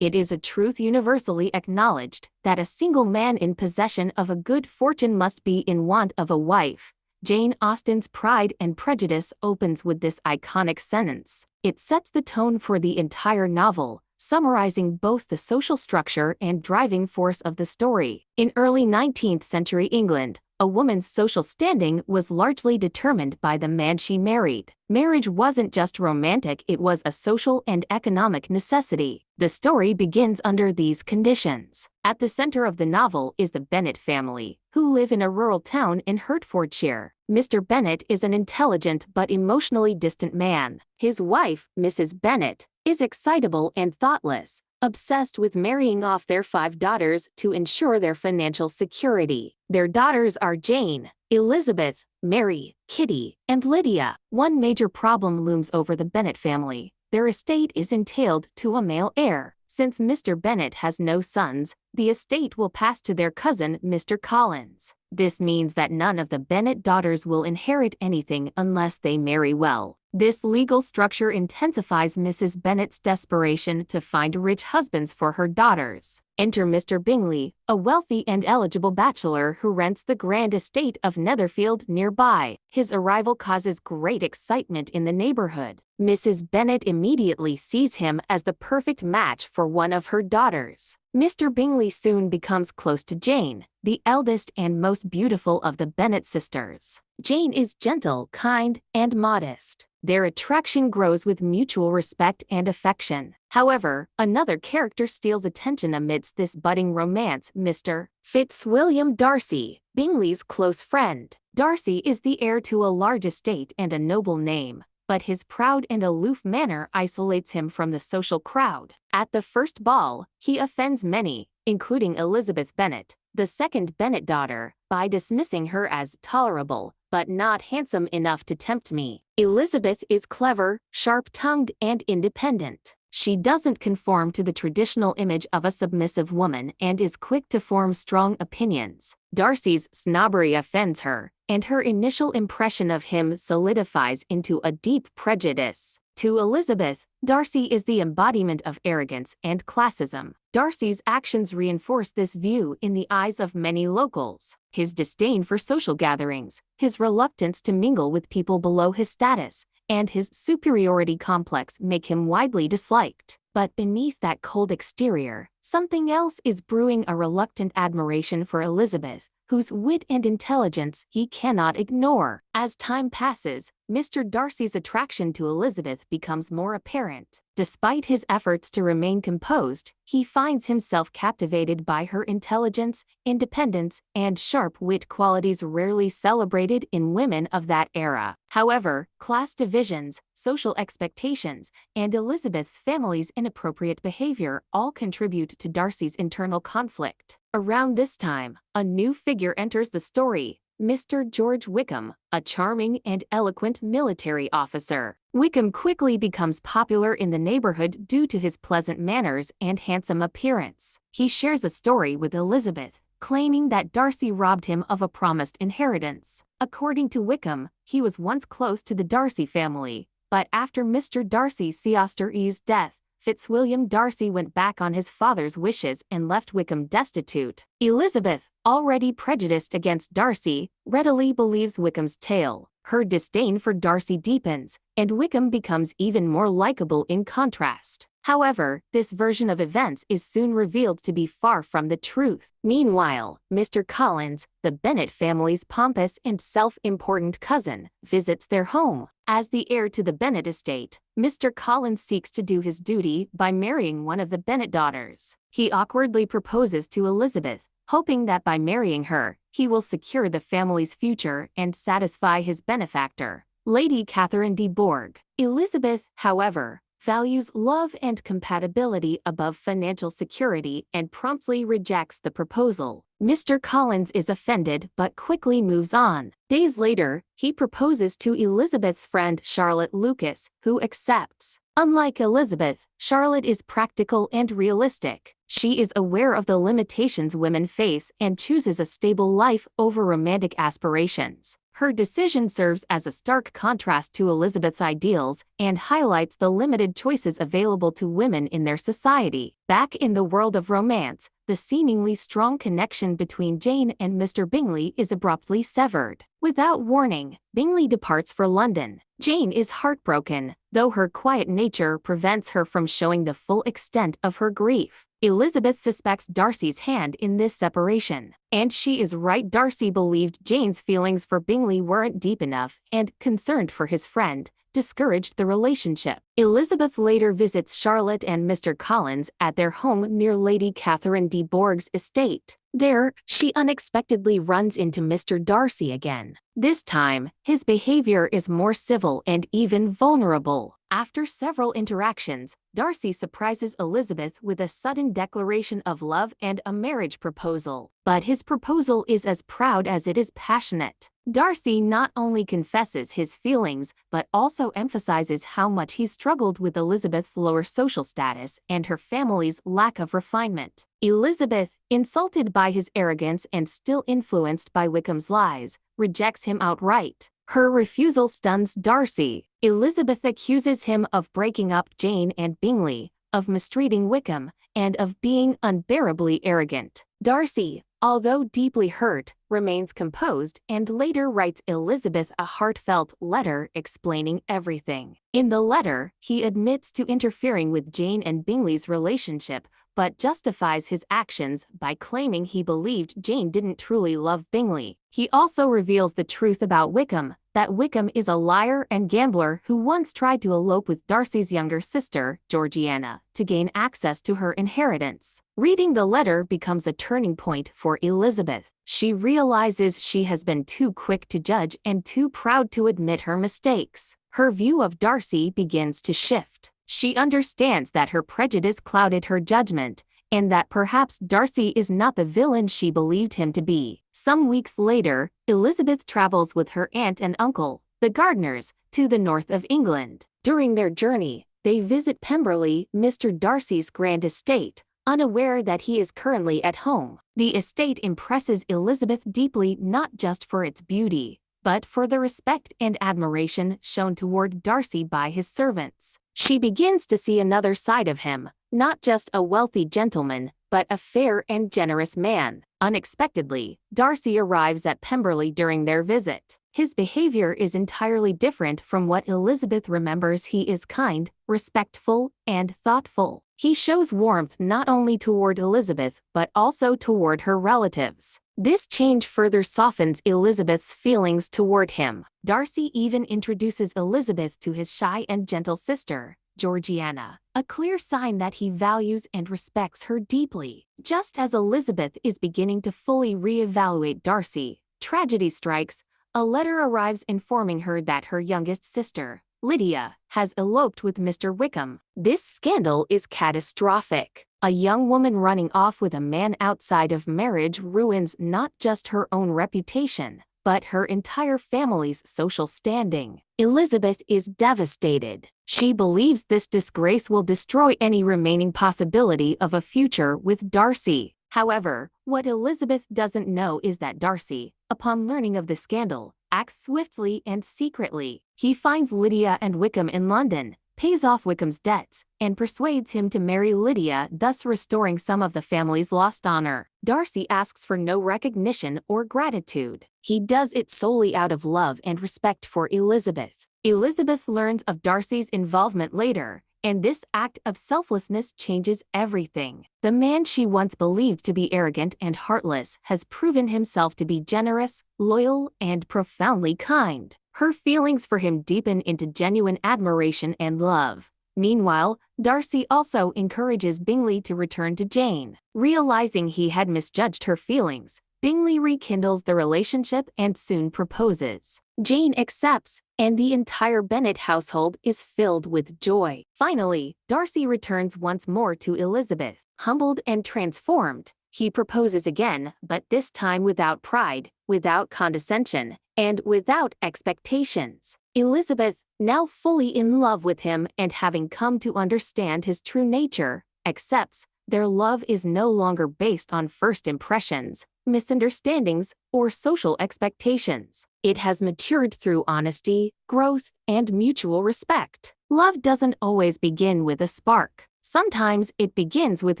It is a truth universally acknowledged that a single man in possession of a good fortune must be in want of a wife. Jane Austen's Pride and Prejudice opens with this iconic sentence. It sets the tone for the entire novel, summarizing both the social structure and driving force of the story. In early 19th century England, a woman's social standing was largely determined by the man she married. Marriage wasn't just romantic, it was a social and economic necessity. The story begins under these conditions. At the center of the novel is the Bennet family, who live in a rural town in Hertfordshire. Mr. Bennet is an intelligent but emotionally distant man. His wife, Mrs. Bennet, is excitable and thoughtless, obsessed with marrying off their 5 daughters to ensure their financial security. Their daughters are Jane, Elizabeth, Mary, Kitty, and Lydia. One major problem looms over the Bennet family. Their estate is entailed to a male heir. Since Mr. Bennet has no sons, the estate will pass to their cousin, Mr. Collins. This means that none of the Bennet daughters will inherit anything unless they marry well. This legal structure intensifies Mrs. Bennet's desperation to find rich husbands for her daughters. Enter Mr. Bingley, a wealthy and eligible bachelor who rents the grand estate of Netherfield nearby. His arrival causes great excitement in the neighborhood. Mrs. Bennet immediately sees him as the perfect match for one of her daughters. Mr. Bingley soon becomes close to Jane, the eldest and most beautiful of the Bennet sisters. Jane is gentle, kind, and modest. Their attraction grows with mutual respect and affection. However, another character steals attention amidst this budding romance, Mr. Fitzwilliam Darcy, Bingley's close friend. Darcy is the heir to a large estate and a noble name, but his proud and aloof manner isolates him from the social crowd. At the first ball, he offends many, including Elizabeth Bennet, the second Bennet daughter, by dismissing her as tolerable, but not handsome enough to tempt me. Elizabeth is clever, sharp-tongued, and independent. She doesn't conform to the traditional image of a submissive woman and is quick to form strong opinions. Darcy's snobbery offends her, and her initial impression of him solidifies into a deep prejudice. To Elizabeth, Darcy is the embodiment of arrogance and classism. Darcy's actions reinforce this view in the eyes of many locals. His disdain for social gatherings, his reluctance to mingle with people below his status, and his superiority complex make him widely disliked. But beneath that cold exterior, something else is brewing: a reluctant admiration for Elizabeth, whose wit and intelligence he cannot ignore. As time passes, Mr. Darcy's attraction to Elizabeth becomes more apparent. Despite his efforts to remain composed, he finds himself captivated by her intelligence, independence, and sharp wit, qualities rarely celebrated in women of that era. However, class divisions, social expectations, and Elizabeth's family's inappropriate behavior all contribute to Darcy's internal conflict. Around this time, a new figure enters the story: Mr. George Wickham, a charming and eloquent military officer. Wickham quickly becomes popular in the neighborhood due to his pleasant manners and handsome appearance. He shares a story with Elizabeth, claiming that Darcy robbed him of a promised inheritance. According to Wickham, he was once close to the Darcy family, but after Mr. Darcy Seister's death, Fitzwilliam Darcy went back on his father's wishes and left Wickham destitute. Elizabeth, already prejudiced against Darcy, readily believes Wickham's tale. Her disdain for Darcy deepens, and Wickham becomes even more likable in contrast. However, this version of events is soon revealed to be far from the truth. Meanwhile, Mr. Collins, the Bennet family's pompous and self-important cousin, visits their home. As the heir to the Bennet estate, Mr. Collins seeks to do his duty by marrying one of the Bennet daughters. He awkwardly proposes to Elizabeth, hoping that by marrying her, he will secure the family's future and satisfy his benefactor, Lady Catherine de Bourgh. Elizabeth, however, values love and compatibility above financial security and promptly rejects the proposal. Mr. Collins is offended but quickly moves on. Days later, he proposes to Elizabeth's friend Charlotte Lucas, who accepts. Unlike Elizabeth, Charlotte is practical and realistic. She is aware of the limitations women face and chooses a stable life over romantic aspirations. Her decision serves as a stark contrast to Elizabeth's ideals and highlights the limited choices available to women in their society. Back in the world of romance, the seemingly strong connection between Jane and Mr. Bingley is abruptly severed. Without warning, Bingley departs for London. Jane is heartbroken, though her quiet nature prevents her from showing the full extent of her grief. Elizabeth suspects Darcy's hand in this separation. And she is right. Darcy believed Jane's feelings for Bingley weren't deep enough and, concerned for his friend, discouraged the relationship. Elizabeth later visits Charlotte and Mr. Collins at their home near Lady Catherine de Bourgh's estate. There, she unexpectedly runs into Mr. Darcy again. This time, his behavior is more civil and even vulnerable. After several interactions, Darcy surprises Elizabeth with a sudden declaration of love and a marriage proposal. But his proposal is as proud as it is passionate. Darcy not only confesses his feelings but also emphasizes how much he struggled with Elizabeth's lower social status and her family's lack of refinement. Elizabeth, insulted by his arrogance and still influenced by Wickham's lies, rejects him outright. Her refusal stuns Darcy. Elizabeth accuses him of breaking up Jane and Bingley, of mistreating Wickham, and of being unbearably arrogant. Darcy, although deeply hurt, remains composed and later writes Elizabeth a heartfelt letter explaining everything. In the letter, he admits to interfering with Jane and Bingley's relationship, but justifies his actions by claiming he believed Jane didn't truly love Bingley. He also reveals the truth about Wickham, that Wickham is a liar and gambler who once tried to elope with Darcy's younger sister, Georgiana, to gain access to her inheritance. Reading the letter becomes a turning point for Elizabeth. She realizes she has been too quick to judge and too proud to admit her mistakes. Her view of Darcy begins to shift. She understands that her prejudice clouded her judgment, and that perhaps Darcy is not the villain she believed him to be. Some weeks later, Elizabeth travels with her aunt and uncle, the Gardiners, to the north of England. During their journey, they visit Pemberley, Mr. Darcy's grand estate, unaware that he is currently at home. The estate impresses Elizabeth deeply, not just for its beauty, but for the respect and admiration shown toward Darcy by his servants. She begins to see another side of him, not just a wealthy gentleman, but a fair and generous man. Unexpectedly, Darcy arrives at Pemberley during their visit. His behavior is entirely different from what Elizabeth remembers. He is kind, respectful, and thoughtful. He shows warmth not only toward Elizabeth but also toward her relatives. This change further softens Elizabeth's feelings toward him. Darcy even introduces Elizabeth to his shy and gentle sister, Georgiana, a clear sign that he values and respects her deeply. Just as Elizabeth is beginning to fully re-evaluate Darcy, tragedy strikes. A letter arrives informing her that her youngest sister, Lydia, has eloped with Mr. Wickham. This scandal is catastrophic. A young woman running off with a man outside of marriage ruins not just her own reputation, but her entire family's social standing. Elizabeth is devastated. She believes this disgrace will destroy any remaining possibility of a future with Darcy. However, what Elizabeth doesn't know is that Darcy, upon learning of the scandal, acts swiftly and secretly. He finds Lydia and Wickham in London, pays off Wickham's debts, and persuades him to marry Lydia, thus restoring some of the family's lost honor. Darcy asks for no recognition or gratitude. He does it solely out of love and respect for Elizabeth. Elizabeth learns of Darcy's involvement later, and this act of selflessness changes everything. The man she once believed to be arrogant and heartless has proven himself to be generous, loyal, and profoundly kind. Her feelings for him deepen into genuine admiration and love. Meanwhile, Darcy also encourages Bingley to return to Jane. Realizing he had misjudged her feelings, Bingley rekindles the relationship and soon proposes. Jane accepts, and the entire Bennet household is filled with joy. Finally, Darcy returns once more to Elizabeth. Humbled and transformed, he proposes again, but this time without pride, without condescension, and without expectations. Elizabeth, now fully in love with him and having come to understand his true nature, accepts, Their love is no longer based on first impressions, misunderstandings, or social expectations. It has matured through honesty, growth, and mutual respect. Love doesn't always begin with a spark. Sometimes it begins with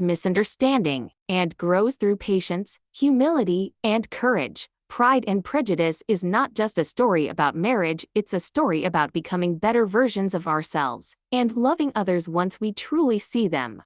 misunderstanding and grows through patience, humility, and courage. Pride and Prejudice is not just a story about marriage, it's a story about becoming better versions of ourselves and loving others once we truly see them.